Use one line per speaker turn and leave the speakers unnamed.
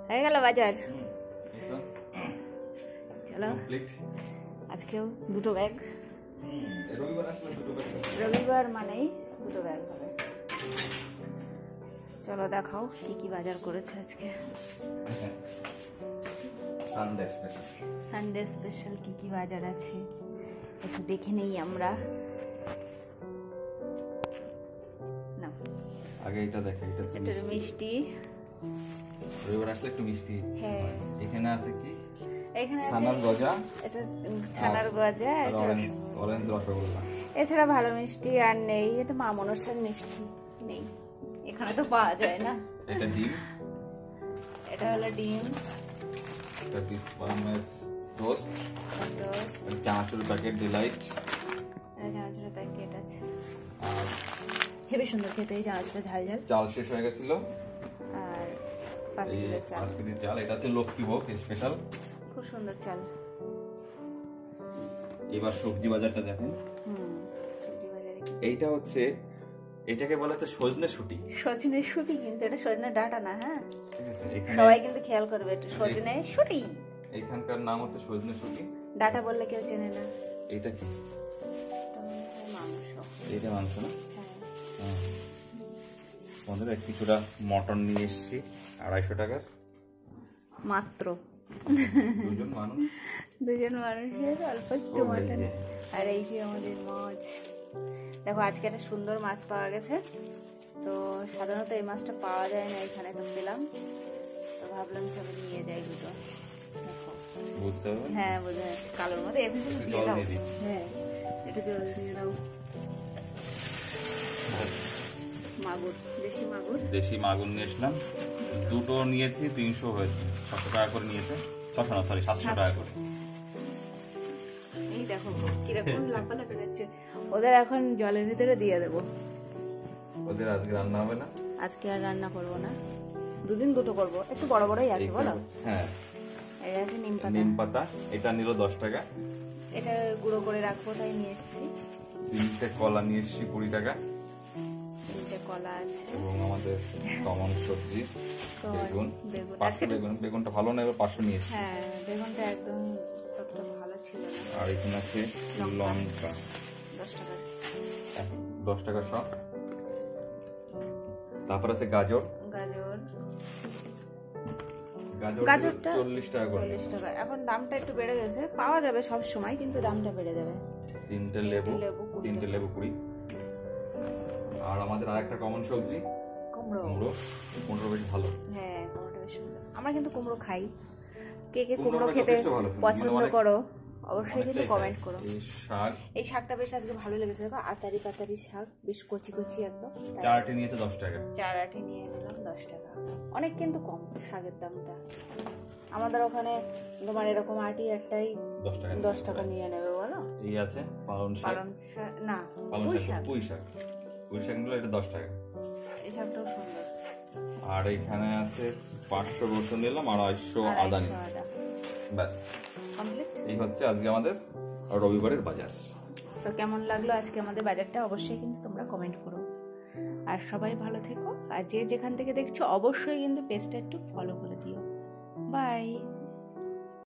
হয়ে গেল বাজার। চলো আজকেও দুটো ব্যাগ, রবিবার মানেই দুটো ব্যাগ হবে। চলো দেখাও কি কি বাজার করেছে আজকে। সানডে স্পেশাল কি কি বাজার আছে একটু দেখে নেই আমরা। না
আগে এটা দেখো, এটা
একটু মিষ্টি,
রবিবার আসলে একটু মিষ্টি।
হ্যাঁ
এখানে আছে কি,
এখানে আছে
ছানার গজা,
এটা ছানার গজা,
আর অরেঞ্জ রসগোল্লা।
এছাড়া ভালো মিষ্টি আর নেই। এটা মা মনসার মিষ্টি নেই, এখানে তো পাওয়া যায় না।
এটা ডিম,
এটা হলো ডিম,
এটা বিস্কুটের টোস্ট, চানাচুর প্যাকেট ডিলাইট,
এটা চানাচুরের প্যাকেট আছে,
আর
হেবি সুন্দর খেতে এই চানাচুরের ঝাল ঝাল।
চাল শেষ হয়ে গেছিল,
আর 5 কিলো চাল,
5 কেজি চাল। এটা হচ্ছে লক্ষ্মীভোগ স্পেশাল,
খুব সুন্দর চাল।
এবার সবজি বাজারটা দেখেন।
সবজি বাজারে
এইটা হচ্ছে, এটাকে বলা হচ্ছে সজনে শুঁটি।
সজনে শুঁটি, কিন্তু এটা সজনে ডাঁটা না। হ্যাঁ
ঠিক আছে, এখানে
সবাই কিন্তু খেয়াল করবে, এটা সজনে শুঁটি।
এখানকার নাম হচ্ছে সজনে শুঁটি।
ডাঁটা বললে কেউ চেনে না।
এটা কি,
মাংস,
এটা মাংস না?
হ্যাঁ
বন্ধুরা কিছুটা মটন নিয়ে এসেছি 250 টাকার
মাত্র।
দুজন
মানুষের অল্প একটু মটন। আর এই যে আমাদের মাছ দেখো, আজকে একটা সুন্দর মাছ পাওয়া গেছে। তো সাধারণত এই মাছটা পাওয়া যায় না এখানে, তো পেলাম, তো ভাবলাম চলো নিয়ে যাই দুটো। দেখো
বুঝতে পারবে?
হ্যাঁ বোঝা যাচ্ছে, কালোর মধ্যে এমনি দিয়ে দাও। হ্যাঁ এটা জল দিয়ে দাও। মাগুর,
দেশি মাগুর নিয়ে এসলাম। দুটো নিয়েছি 300 হয়েছে, 600 টাকা করে নিয়েছে। 600 না, সরি 700 টাকা করে।
এই দেখো কিরকম লাফালাফি করছে। ওদের এখন জলের ভিতরে দিয়ে দেবো।
ওদের আজকে রান্না হবে না,
আজকে আর রান্না করবো না, দুদিন দুটো করবো। একটু বড় বড়ই আছে বলো।
হ্যাঁ
এই আছে
নিম পাতা, এটা নিল 10 টাকা।
এটা গুঁড়ো করে রাখবো তাই নিয়ে এসেছি।
3টে কলা নিয়ে এসেছি 20 টাকা।
3টে কলা আছে।
এবং আমাদের কমন সবজি বেগুন। বেগুনটা ভালো না, এবার 500 নিয়েছি।
হ্যাঁ বেগুনটা একদম ততটা ভালো ছিল না।
আর এখানে আছে লঙ্কা
10 টাকা,
10 টাকা সব। তারপর আছে গাজর, গাজরটা 40 টাকা করে।
40 টাকা। এখন দামটা একটু বেড়ে গেছে, পাওয়া যাবে সব সময় কিন্তু দামটা বেড়ে যাবে।
3টে লেবু 20। আর আমাদের আরেকটা কমন সবজি কুমড়ো বেশ ভালো।
হ্যাঁ কুমড়োটা বেশ সুন্দর। আমরা কিন্তু কুমড়ো খাই। কে কে কুমড়ো খেতে পছন্দ করো অবশ্যই কিন্তু কমেন্ট করো। এই শাকটা বেশ আজকে ভালো লেগেছে। দেখো আতারি পাতারি শাক, বেশ কচি কচি একদম।
4 আটি নিয়েছে 10 টাকা।
4 আটি নিয়ে নিলাম 10 টাকা। অনেক কিন্তু কম শাকের দামটা। আমাদের ওখানে তোমার এরকম আটি একটাই 10 টাকা নিয়ে নেবে বলো।
এই আছে পালং শাক,
না পুঁই শাক
গুলো এটা 10 টাকা।
এই শাকটাও সুন্দর।
আর এখানে আছে 500 রসুন নিলাম আর 250 আদা নিলাম। ব্যাস
কমপ্লিট।
এই হচ্ছে আজকে আমাদের রবিবারের বাজার।
তো কেমন লাগলো আজকে আমাদের বাজারটা অবশ্যই কিন্তু তোমরা কমেন্ট করো। আর সবাই ভালো থেকো। আর যে যেখান থেকে দেখছো অবশ্যই কিন্তু পেজটা একটু ফলো করে দিও। বাই।